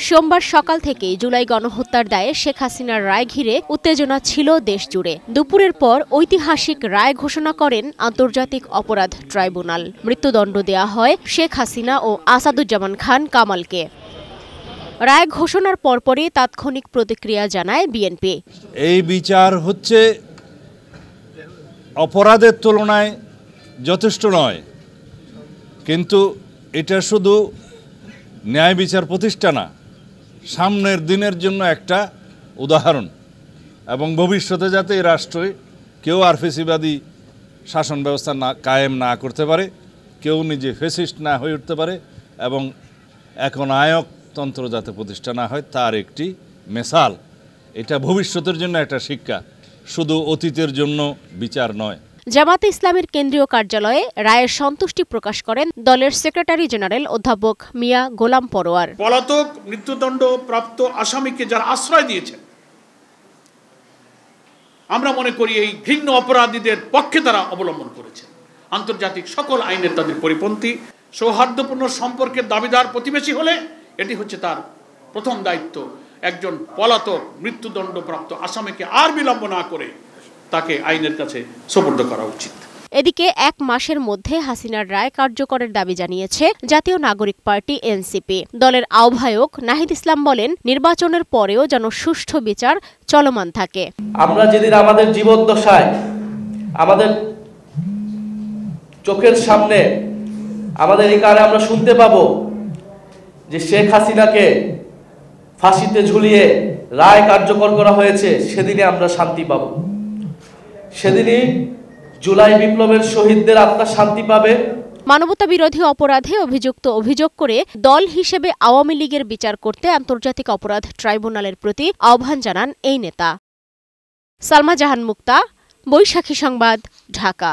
সোমবার সকাল থেকে জুলাই গণহত্যার দায়ে শেখ হাসিনার রায় ঘিরে উত্তেজনা ছিল দেশজুড়ে। দুপুরের পর ঐতিহাসিক রায় ঘোষণা করেন আন্তর্জাতিক অপরাধ ট্রাইব্যুনাল। মৃত্যুদণ্ড দেয়া হয় শেখ হাসিনা ও আসাদুজ্জামান খান কামালকে। রায় ঘোষণার পরপরই তাৎক্ষণিক প্রতিক্রিয়া জানায় বিএনপি। এই বিচার হচ্ছে অপরাধের তুলনায় যথেষ্ট নয়, কিন্তু এটা শুধু ন্যায় বিচার প্রতিষ্ঠা না, সামনের দিনের জন্য একটা উদাহরণ, এবং ভবিষ্যতে যাতে এই রাষ্ট্রে কেউ আর ফেসিবাদী শাসন ব্যবস্থা কায়েম না করতে পারে, কেউ নিজে ফেসিস্ট না হয়ে উঠতে পারে, এবং একনায়কতন্ত্র যাতে প্রতিষ্ঠা না হয় তার একটি মেসাল। এটা ভবিষ্যতের জন্য একটা শিক্ষা, শুধু অতীতের জন্য বিচার নয়। জামাতে ইসলামের কেন্দ্রীয় কার্যালয়ে রায়ের সন্তুষ্টি প্রকাশ করেন দলের সেক্রেটারি জেনারেল অধ্যাপক মিয়া গোলাম পরোয়ার। পলাতক মৃত্যুদণ্ড প্রাপ্ত আসামিকে যারা আশ্রয় দিয়েছে, আমরা মনে করি এই ঘৃণ্য অপরাধীদের পক্ষে তারা অবলম্বন করেছে। আন্তর্জাতিক সকল আইনের তাদের পরিপন্থী। সৌহার্দ্যপূর্ণ সম্পর্কের দাবিদার প্রতিবেশী হলে এটি হচ্ছে তার প্রথম দায়িত্ব, একজন পলাতক মৃত্যুদণ্ডপ্রাপ্ত আসামিকে আর বিলম্ব না করে তাকে আইনের কাছে সোপর্দ করা উচিত। এদিকে 1 মাসের মধ্যে হাসিনার রায় কার্যকরের দাবি জানিয়েছে জাতীয় নাগরিক পার্টি এনসিপি। দলের আহ্বায়ক নাহিদ ইসলাম বলেন, নির্বাচনের পরেও যেন সুষ্ঠু বিচার চলমান থাকে। আমরা যেদিন আমাদের জীবদ্দশায় আমাদের চোখের সামনে আমাদের এই কানে আমরা শুনতে পাবো যে শেখ হাসিনাকে ফাঁসিতে ঝুলিয়ে রায় কার্যকর করা হয়েছে, সেদিনে আমরা শান্তি পাব। সেদিনই জুলাই বিপ্লবের শহীদদের আত্মা শান্তি পাবে। মানবতা বিরোধী অপরাধে অভিযোগ করে দল হিসেবে আওয়ামী লীগের বিচার করতে আন্তর্জাতিক অপরাধ ট্রাইব্যুনালের প্রতি আহ্বান জানান এই নেতা। সালমা জাহান মুক্তা, বৈশাখী সংবাদ, ঢাকা।